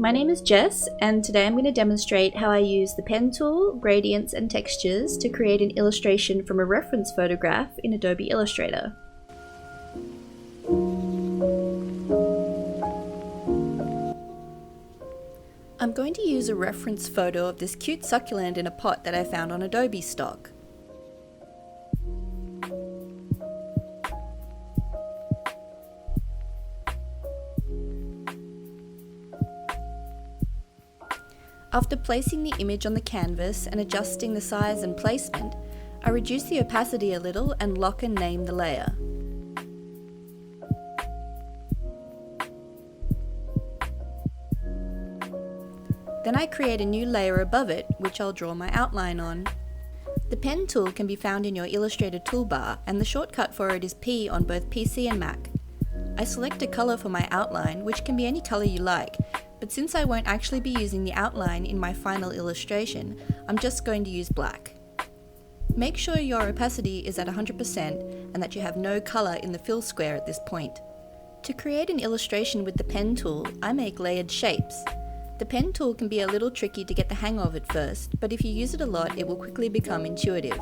My name is Jess, and today I'm going to demonstrate how I use the pen tool, gradients and textures to create an illustration from a reference photograph in Adobe Illustrator. I'm going to use a reference photo of this cute succulent in a pot that I found on Adobe stock. After placing the image on the canvas and adjusting the size and placement, I reduce the opacity a little and lock and name the layer. Then I create a new layer above it, which I'll draw my outline on. The pen tool can be found in your Illustrator toolbar, and the shortcut for it is P on both PC and Mac. I select a colour for my outline, which can be any colour you like, but since I won't actually be using the outline in my final illustration, I'm just going to use black. Make sure your opacity is at 100% and that you have no colour in the fill square at this point. To create an illustration with the pen tool, I make layered shapes. The pen tool can be a little tricky to get the hang of at first, but if you use it a lot, it will quickly become intuitive.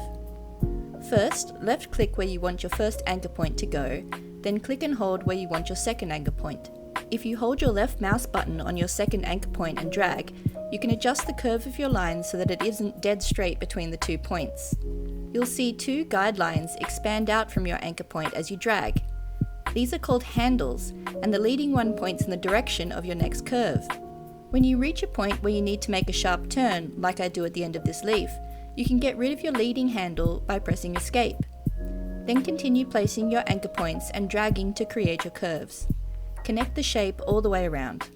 First, left click where you want your first anchor point to go, then click and hold where you want your second anchor point. If you hold your left mouse button on your second anchor point and drag, you can adjust the curve of your line so that it isn't dead straight between the 2 points. You'll see 2 guidelines expand out from your anchor point as you drag. These are called handles, and the leading one points in the direction of your next curve. When you reach a point where you need to make a sharp turn, like I do at the end of this leaf, you can get rid of your leading handle by pressing Escape. Then continue placing your anchor points and dragging to create your curves. Connect the shape all the way around.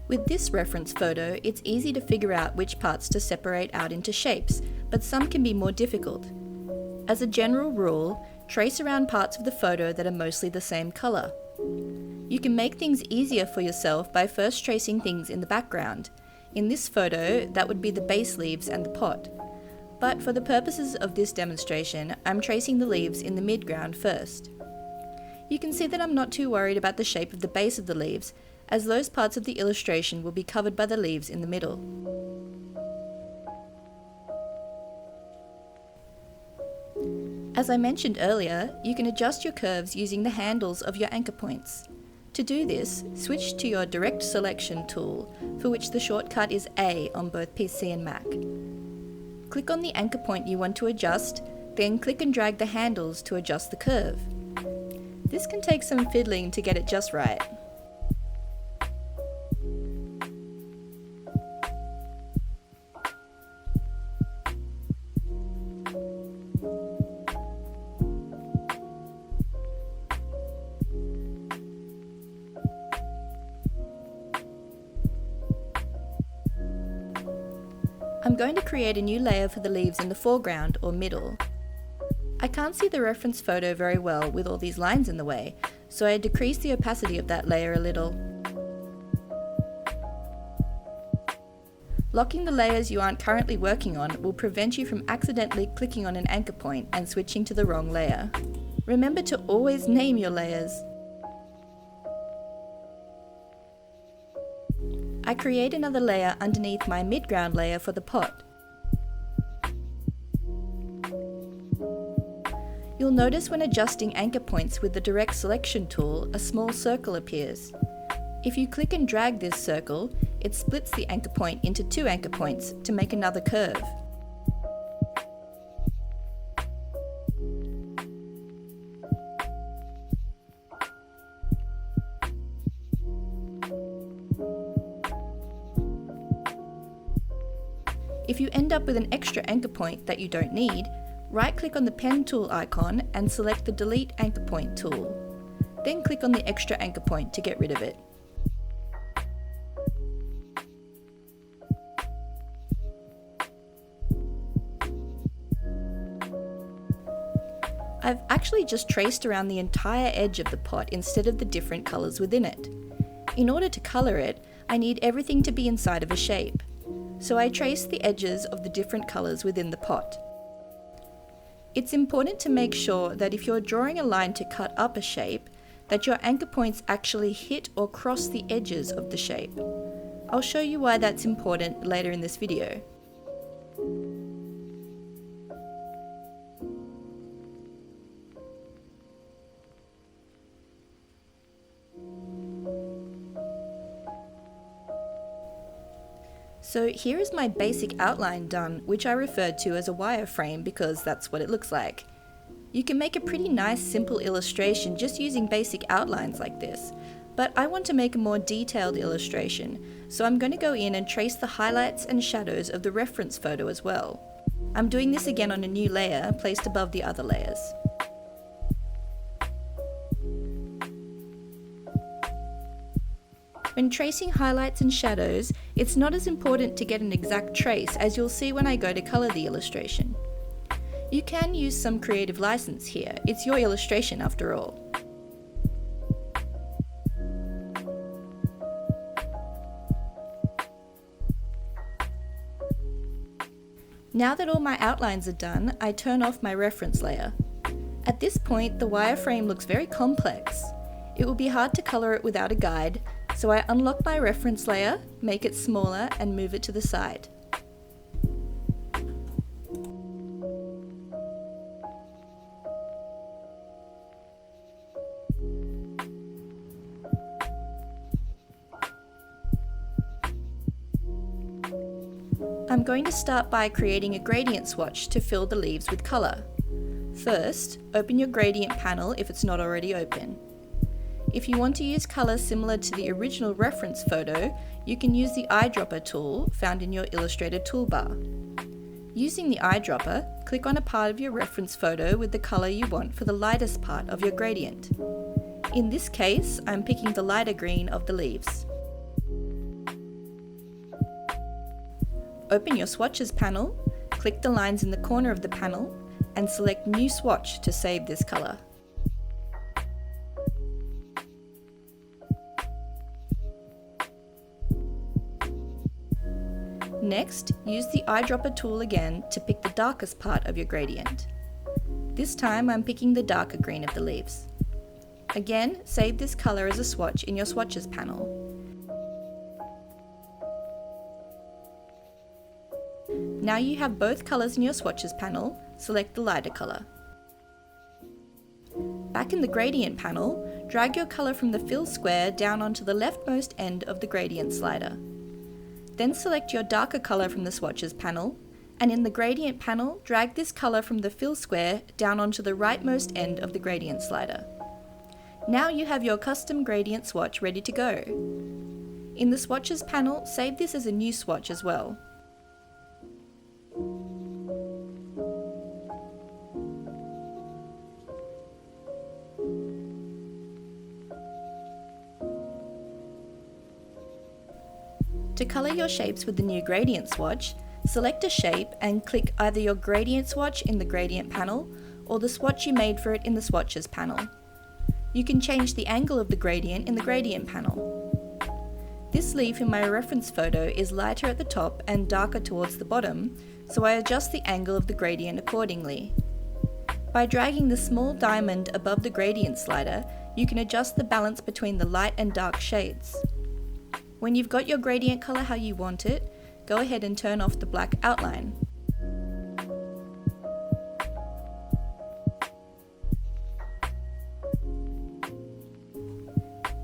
With this reference photo, it's easy to figure out which parts to separate out into shapes, but some can be more difficult. As a general rule, trace around parts of the photo that are mostly the same colour. You can make things easier for yourself by first tracing things in the background. In this photo, that would be the base leaves and the pot. But for the purposes of this demonstration, I'm tracing the leaves in the midground first. You can see that I'm not too worried about the shape of the base of the leaves, as those parts of the illustration will be covered by the leaves in the middle. As I mentioned earlier, you can adjust your curves using the handles of your anchor points. To do this, switch to your Direct Selection tool, for which the shortcut is A on both PC and Mac. Click on the anchor point you want to adjust, then click and drag the handles to adjust the curve. This can take some fiddling to get it just right. I'm going to create a new layer for the leaves in the foreground or middle. I can't see the reference photo very well with all these lines in the way, so I decrease the opacity of that layer a little. Locking the layers you aren't currently working on will prevent you from accidentally clicking on an anchor point and switching to the wrong layer. Remember to always name your layers. I create another layer underneath my midground layer for the pot. You'll notice when adjusting anchor points with the Direct Selection tool, a small circle appears. If you click and drag this circle, it splits the anchor point into 2 anchor points to make another curve. If you end up with an extra anchor point that you don't need, right-click on the pen tool icon and select the Delete Anchor Point tool. Then click on the extra anchor point to get rid of it. I've actually just traced around the entire edge of the pot instead of the different colours within it. In order to colour it, I need everything to be inside of a shape. So I trace the edges of the different colours within the pot. It's important to make sure that if you're drawing a line to cut up a shape, that your anchor points actually hit or cross the edges of the shape. I'll show you why that's important later in this video. So here is my basic outline done, which I referred to as a wireframe because that's what it looks like. You can make a pretty nice simple illustration just using basic outlines like this, but I want to make a more detailed illustration, so I'm going to go in and trace the highlights and shadows of the reference photo as well. I'm doing this again on a new layer placed above the other layers. When tracing highlights and shadows, it's not as important to get an exact trace as you'll see when I go to colour the illustration. You can use some creative license here, it's your illustration after all. Now that all my outlines are done, I turn off my reference layer. At this point, the wireframe looks very complex. It will be hard to colour it without a guide, so I unlock my reference layer, make it smaller and move it to the side. I'm going to start by creating a gradient swatch to fill the leaves with colour. First, open your gradient panel if it's not already open. If you want to use colour similar to the original reference photo, you can use the eyedropper tool found in your Illustrator toolbar. Using the eyedropper, click on a part of your reference photo with the colour you want for the lightest part of your gradient. In this case, I'm picking the lighter green of the leaves. Open your swatches panel, click the lines in the corner of the panel, and select New Swatch to save this colour. Next, use the eyedropper tool again to pick the darkest part of your gradient. This time I'm picking the darker green of the leaves. Again, save this colour as a swatch in your swatches panel. Now you have both colours in your swatches panel, select the lighter colour. Back in the gradient panel, drag your colour from the fill square down onto the leftmost end of the gradient slider. Then select your darker colour from the swatches panel, and in the gradient panel, drag this colour from the fill square down onto the rightmost end of the gradient slider. Now you have your custom gradient swatch ready to go. In the swatches panel, save this as a new swatch as well. To colour your shapes with the new gradient swatch, select a shape and click either your gradient swatch in the gradient panel or the swatch you made for it in the swatches panel. You can change the angle of the gradient in the gradient panel. This leaf in my reference photo is lighter at the top and darker towards the bottom, so I adjust the angle of the gradient accordingly. By dragging the small diamond above the gradient slider, you can adjust the balance between the light and dark shades. When you've got your gradient colour how you want it, go ahead and turn off the black outline.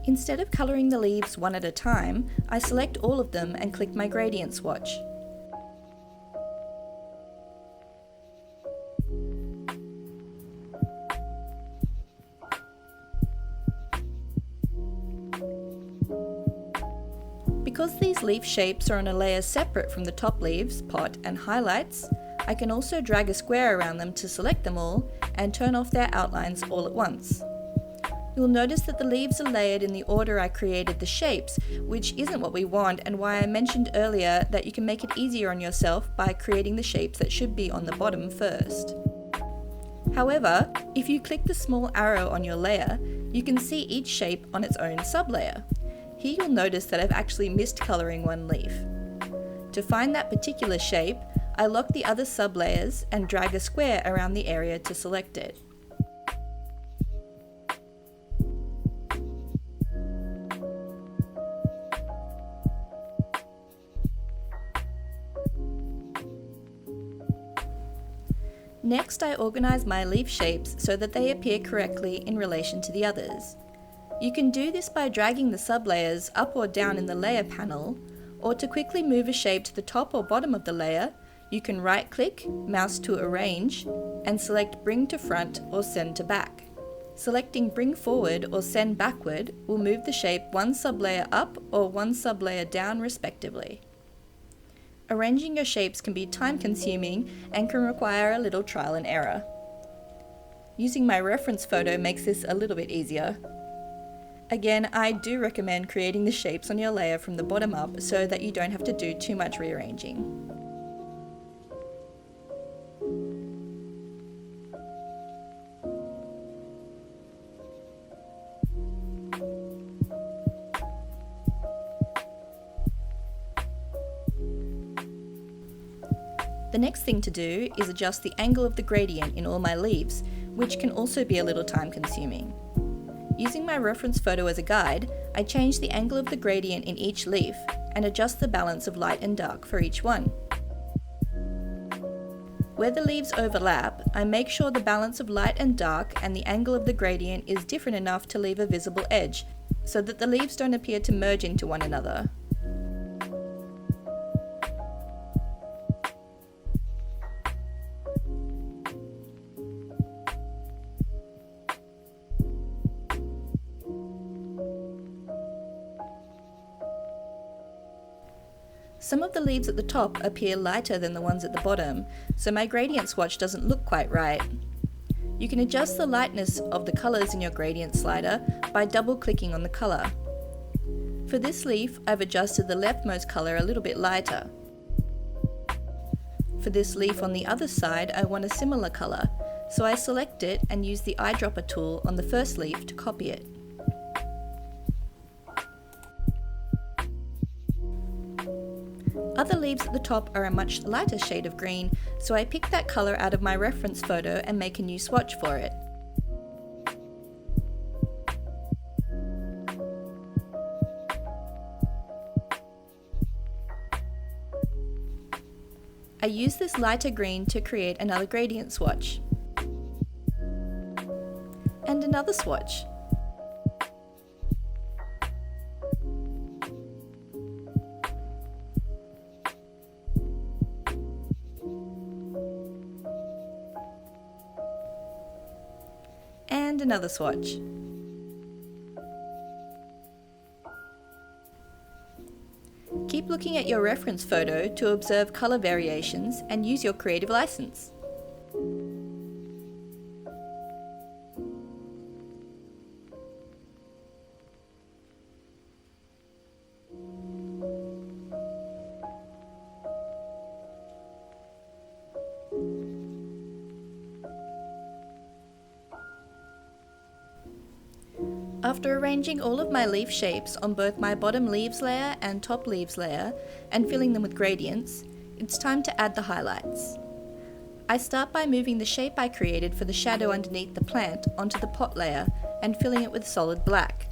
Instead of colouring the leaves one at a time, I select all of them and click my gradient swatch. Because these leaf shapes are on a layer separate from the top leaves, pot and highlights, I can also drag a square around them to select them all and turn off their outlines all at once. You'll notice that the leaves are layered in the order I created the shapes, which isn't what we want and why I mentioned earlier that you can make it easier on yourself by creating the shapes that should be on the bottom first. However, if you click the small arrow on your layer, you can see each shape on its own sublayer. Here you'll notice that I've actually missed colouring one leaf. To find that particular shape, I lock the other sublayers and drag a square around the area to select it. Next, I organise my leaf shapes so that they appear correctly in relation to the others. You can do this by dragging the sublayers up or down in the layer panel, or to quickly move a shape to the top or bottom of the layer, you can right-click, mouse to arrange, and select Bring to Front or Send to Back. Selecting Bring Forward or Send Backward will move the shape one sublayer up or one sublayer down respectively. Arranging your shapes can be time-consuming and can require a little trial and error. Using my reference photo makes this a little bit easier. Again, I do recommend creating the shapes on your layer from the bottom up so that you don't have to do too much rearranging. The next thing to do is adjust the angle of the gradient in all my leaves, which can also be a little time consuming. Using my reference photo as a guide, I change the angle of the gradient in each leaf and adjust the balance of light and dark for each one. Where the leaves overlap, I make sure the balance of light and dark and the angle of the gradient is different enough to leave a visible edge, so that the leaves don't appear to merge into one another. Some of the leaves at the top appear lighter than the ones at the bottom, so my gradient swatch doesn't look quite right. You can adjust the lightness of the colours in your gradient slider by double-clicking on the colour. For this leaf, I've adjusted the leftmost colour a little bit lighter. For this leaf on the other side, I want a similar colour, so I select it and use the eyedropper tool on the first leaf to copy it. Other leaves at the top are a much lighter shade of green, so I pick that colour out of my reference photo and make a new swatch for it. I use this lighter green to create another gradient swatch. And another swatch. And another swatch. Keep looking at your reference photo to observe colour variations and use your creative license. After arranging all of my leaf shapes on both my bottom leaves layer and top leaves layer and filling them with gradients, it's time to add the highlights. I start by moving the shape I created for the shadow underneath the plant onto the pot layer and filling it with solid black.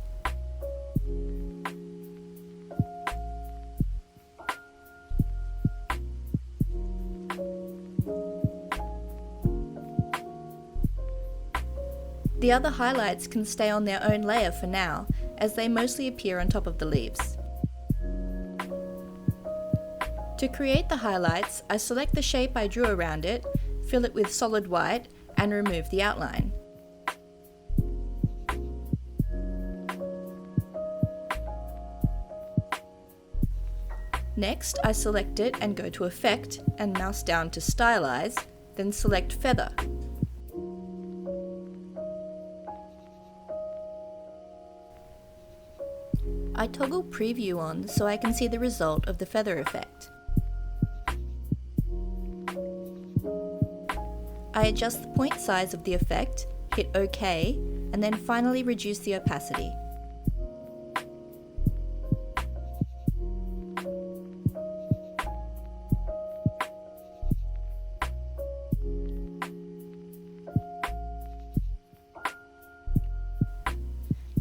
The other highlights can stay on their own layer for now, as they mostly appear on top of the leaves. To create the highlights, I select the shape I drew around it, fill it with solid white, and remove the outline. Next, I select it and go to Effect and mouse down to Stylize, then select Feather. I toggle Preview on so I can see the result of the feather effect. I adjust the point size of the effect, hit OK, and then finally reduce the opacity.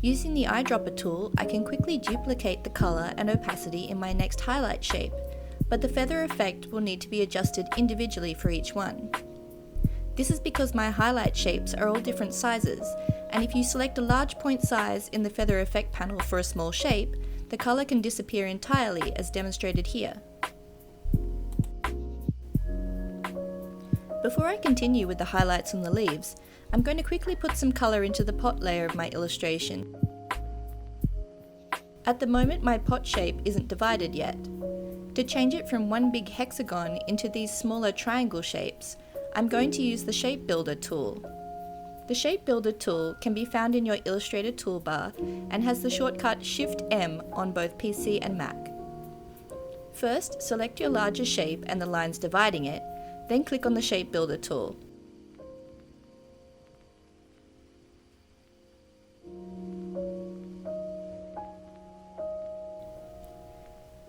Using the eyedropper tool, I can quickly duplicate the colour and opacity in my next highlight shape, but the feather effect will need to be adjusted individually for each one. This is because my highlight shapes are all different sizes, and if you select a large point size in the feather effect panel for a small shape, the colour can disappear entirely as demonstrated here. Before I continue with the highlights on the leaves, I'm going to quickly put some colour into the pot layer of my illustration. At the moment my pot shape isn't divided yet. To change it from one big hexagon into these smaller triangle shapes, I'm going to use the Shape Builder tool. The Shape Builder tool can be found in your Illustrator toolbar and has the shortcut Shift-M on both PC and Mac. First, select your larger shape and the lines dividing it, then click on the Shape Builder tool.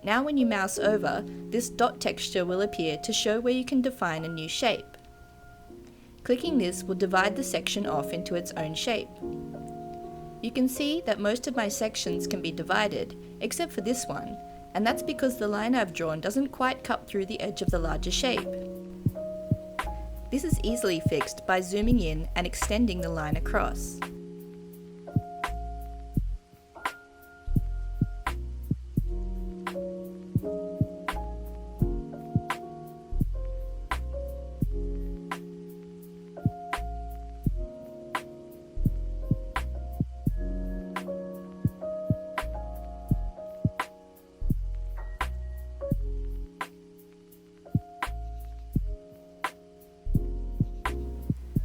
Now when you mouse over, this dot texture will appear to show where you can define a new shape. Clicking this will divide the section off into its own shape. You can see that most of my sections can be divided, except for this one, and that's because the line I've drawn doesn't quite cut through the edge of the larger shape. This is easily fixed by zooming in and extending the line across.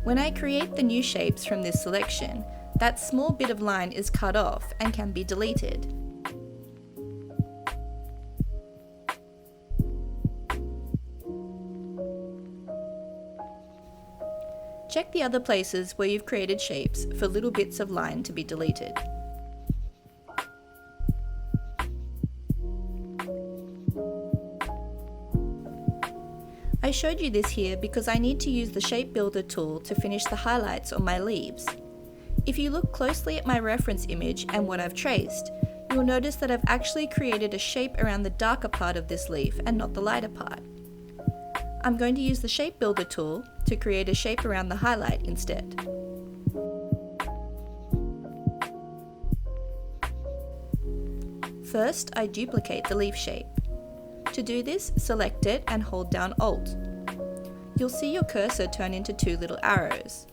When I create the new shapes from this selection, that small bit of line is cut off and can be deleted. Check the other places where you've created shapes for little bits of line to be deleted. I showed you this here because I need to use the Shape Builder tool to finish the highlights on my leaves. If you look closely at my reference image and what I've traced, you will notice that I've actually created a shape around the darker part of this leaf and not the lighter part. I'm going to use the Shape Builder tool to create a shape around the highlight instead. First, I duplicate the leaf shape. To do this, select it and hold down Alt. You'll see your cursor turn into two little arrows.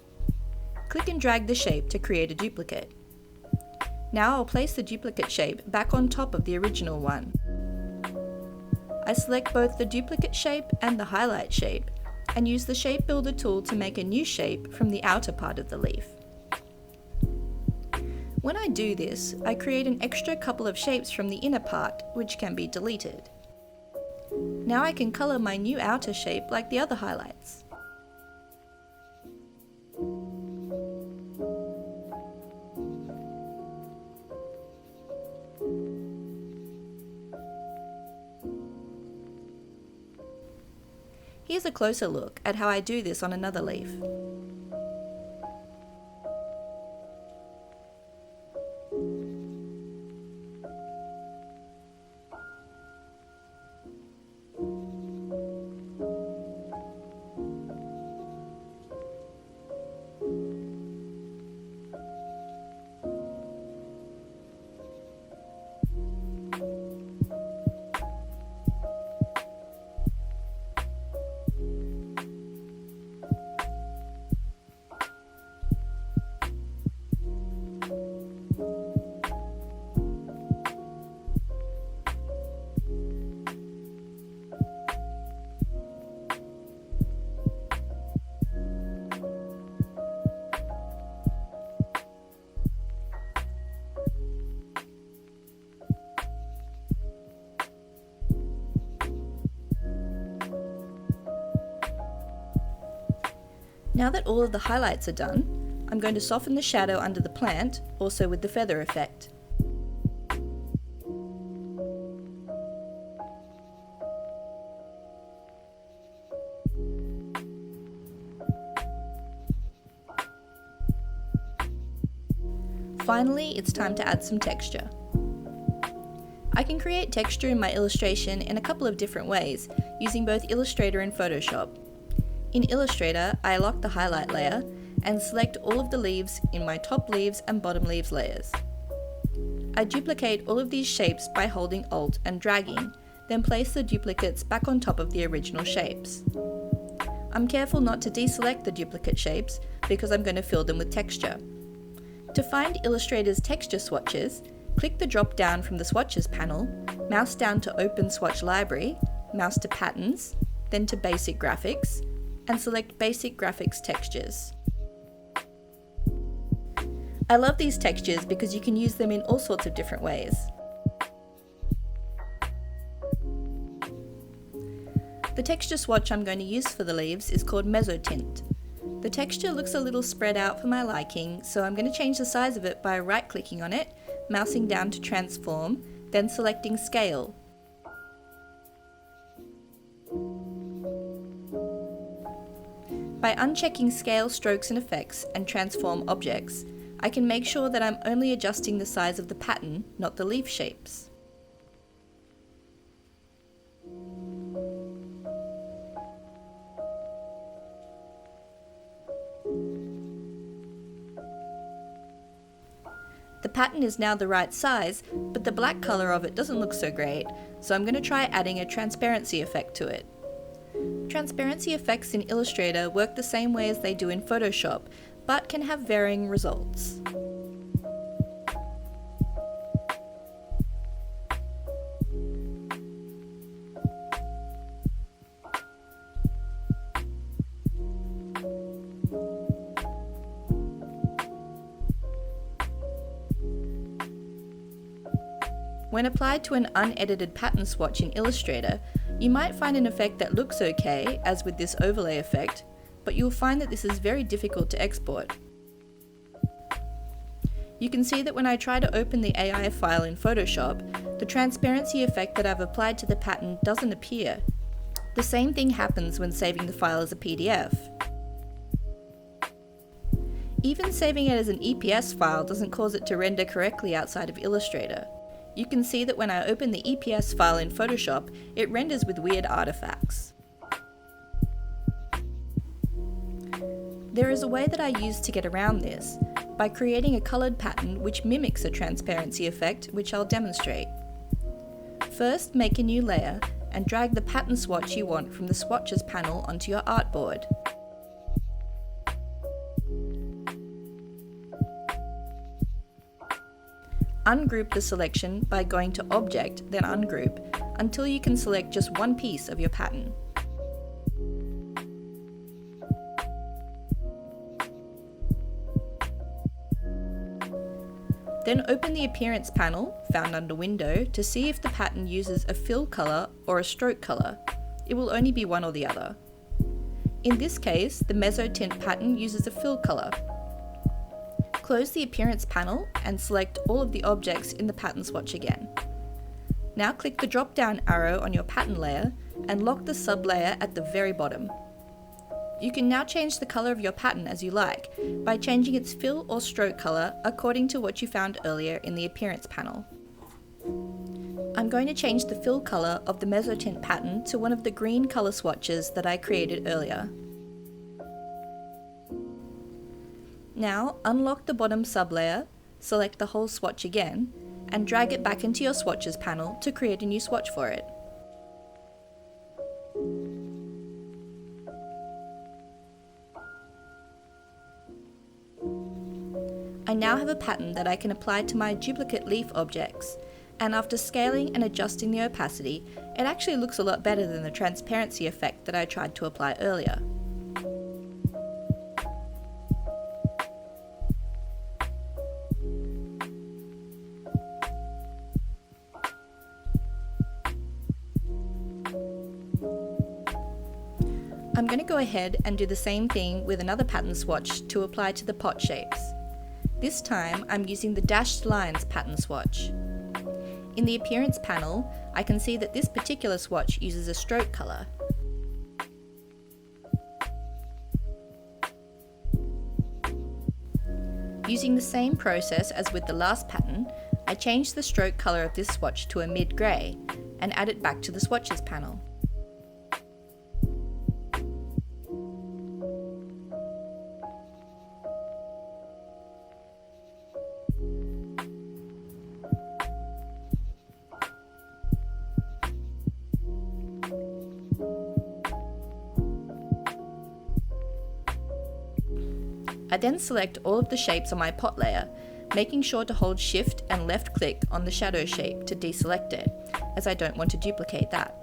Click and drag the shape to create a duplicate. Now I'll place the duplicate shape back on top of the original one. I select both the duplicate shape and the highlight shape and use the Shape Builder tool to make a new shape from the outer part of the leaf. When I do this, I create an extra couple of shapes from the inner part, which can be deleted. Now I can colour my new outer shape like the other highlights. Here's a closer look at how I do this on another leaf. Now that all of the highlights are done, I'm going to soften the shadow under the plant, also with the feather effect. Finally, it's time to add some texture. I can create texture in my illustration in a couple of different ways, using both Illustrator and Photoshop. In Illustrator, I lock the highlight layer and select all of the leaves in my top leaves and bottom leaves layers. I duplicate all of these shapes by holding Alt and dragging, then place the duplicates back on top of the original shapes. I'm careful not to deselect the duplicate shapes because I'm going to fill them with texture. To find Illustrator's texture swatches, click the drop down from the Swatches panel, mouse down to Open Swatch Library, mouse to Patterns, then to Basic Graphics, and select Basic Graphics Textures. I love these textures because you can use them in all sorts of different ways. The texture swatch I'm going to use for the leaves is called Mezzotint. The texture looks a little spread out for my liking, so I'm going to change the size of it by right-clicking on it, mousing down to Transform, then selecting Scale. By unchecking Scale, Strokes and Effects and Transform Objects, I can make sure that I'm only adjusting the size of the pattern, not the leaf shapes. The pattern is now the right size, but the black colour of it doesn't look so great, so I'm going to try adding a transparency effect to it. Transparency effects in Illustrator work the same way as they do in Photoshop, but can have varying results. When applied to an unedited pattern swatch in Illustrator, you might find an effect that looks okay, as with this overlay effect, but you'll find that this is very difficult to export. You can see that when I try to open the AI file in Photoshop, the transparency effect that I've applied to the pattern doesn't appear. The same thing happens when saving the file as a PDF. Even saving it as an EPS file doesn't cause it to render correctly outside of Illustrator. You can see that when I open the EPS file in Photoshop, it renders with weird artifacts. There is a way that I use to get around this, by creating a coloured pattern which mimics a transparency effect, which I'll demonstrate. First, make a new layer and drag the pattern swatch you want from the Swatches panel onto your artboard. Ungroup the selection by going to Object, then Ungroup, until you can select just one piece of your pattern. Then open the Appearance panel, found under Window, to see if the pattern uses a fill colour or a stroke colour. It will only be one or the other. In this case, the Mezzotint pattern uses a fill colour. Close the Appearance panel and select all of the objects in the pattern swatch again. Now click the drop-down arrow on your pattern layer and lock the sub-layer at the very bottom. You can now change the colour of your pattern as you like, by changing its fill or stroke colour according to what you found earlier in the Appearance panel. I'm going to change the fill colour of the Mezzotint pattern to one of the green colour swatches that I created earlier. Now, unlock the bottom sublayer, select the whole swatch again, and drag it back into your Swatches panel to create a new swatch for it. I now have a pattern that I can apply to my duplicate leaf objects, and after scaling and adjusting the opacity, it actually looks a lot better than the transparency effect that I tried to apply earlier. I'm going to go ahead and do the same thing with another pattern swatch to apply to the pot shapes. This time I'm using the Dashed Lines pattern swatch. In the Appearance panel, I can see that this particular swatch uses a stroke colour. Using the same process as with the last pattern, I changed the stroke colour of this swatch to a mid-grey and add it back to the swatches panel. I then select all of the shapes on my pot layer, making sure to hold Shift and left click on the shadow shape to deselect it, as I don't want to duplicate that.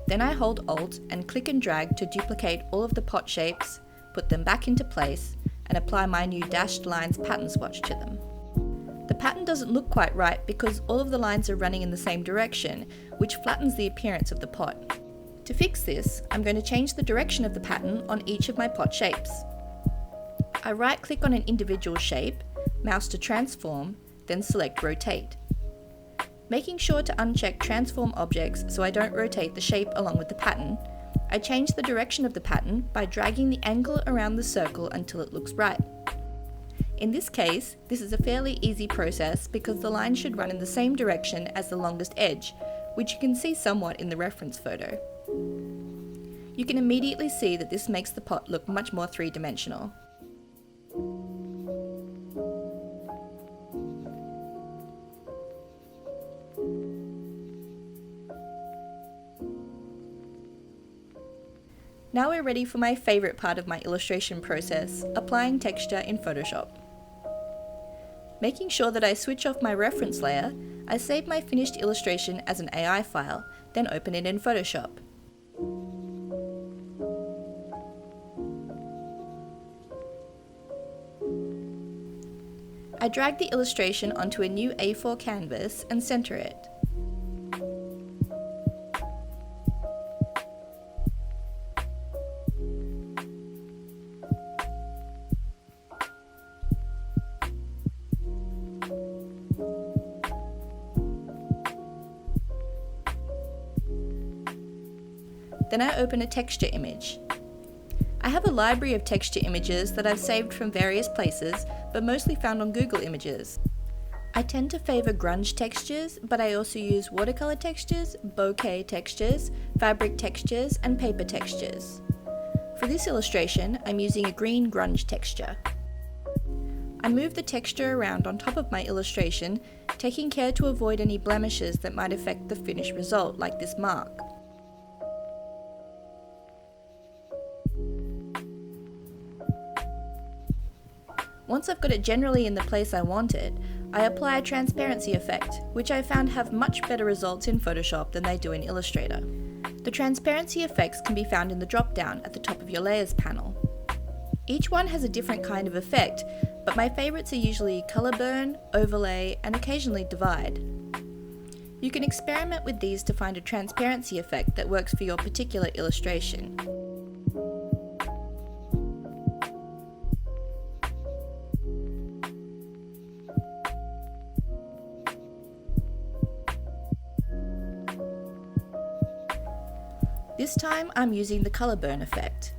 Then I hold Alt and click and drag to duplicate all of the pot shapes, put them back into place, and apply my new dashed lines pattern swatch to them. The pattern doesn't look quite right because all of the lines are running in the same direction, which flattens the appearance of the pot. To fix this, I'm going to change the direction of the pattern on each of my pot shapes. I right-click on an individual shape, mouse to transform, then select Rotate. Making sure to uncheck Transform Objects so I don't rotate the shape along with the pattern, I change the direction of the pattern by dragging the angle around the circle until it looks right. In this case, this is a fairly easy process because the line should run in the same direction as the longest edge, which you can see somewhat in the reference photo. You can immediately see that this makes the pot look much more three-dimensional. Now we're ready for my favourite part of my illustration process, applying texture in Photoshop. Making sure that I switch off my reference layer, I save my finished illustration as an AI file, then open it in Photoshop. I drag the illustration onto a new A4 canvas and center it. Then I open a texture image. I have a library of texture images that I've saved from various places, but mostly found on Google Images. I tend to favour grunge textures, but I also use watercolour textures, bokeh textures, fabric textures, and paper textures. For this illustration, I'm using a green grunge texture. I move the texture around on top of my illustration, taking care to avoid any blemishes that might affect the finished result, like this mark. Once I've got it generally in the place I want it, I apply a transparency effect, which I found have much better results in Photoshop than they do in Illustrator. The transparency effects can be found in the drop-down at the top of your Layers panel. Each one has a different kind of effect, but my favourites are usually Colour Burn, Overlay, and occasionally Divide. You can experiment with these to find a transparency effect that works for your particular illustration. This time I'm using the Colour Burn effect.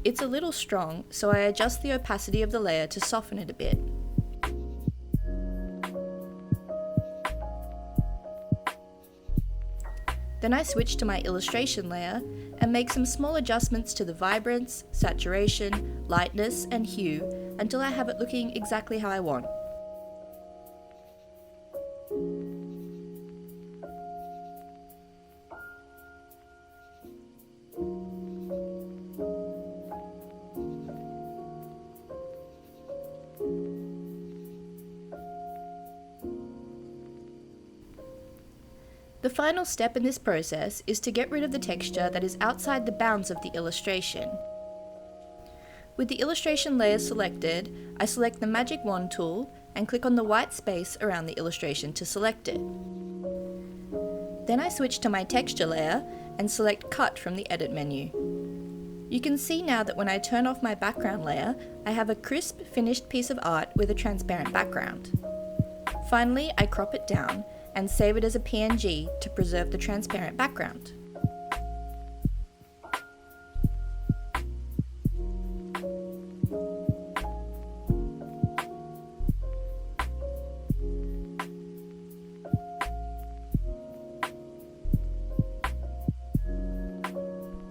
It's a little strong, so I adjust the opacity of the layer to soften it a bit. Then I switch to my illustration layer and make some small adjustments to the vibrance, saturation, lightness, and hue until I have it looking exactly how I want. The final step in this process is to get rid of the texture that is outside the bounds of the illustration. With the illustration layer selected, I select the Magic Wand tool and click on the white space around the illustration to select it. Then I switch to my texture layer and select Cut from the Edit menu. You can see now that when I turn off my background layer, I have a crisp, finished piece of art with a transparent background. Finally, I crop it down and save it as a PNG to preserve the transparent background.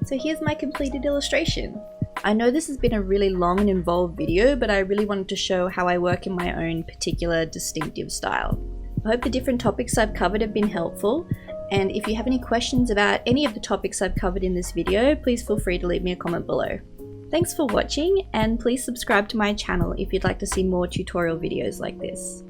So here's my completed illustration. I know this has been a really long and involved video, but I really wanted to show how I work in my own particular distinctive style. I hope the different topics I've covered have been helpful, and if you have any questions about any of the topics I've covered in this video, please feel free to leave me a comment below. Thanks for watching, and please subscribe to my channel if you'd like to see more tutorial videos like this.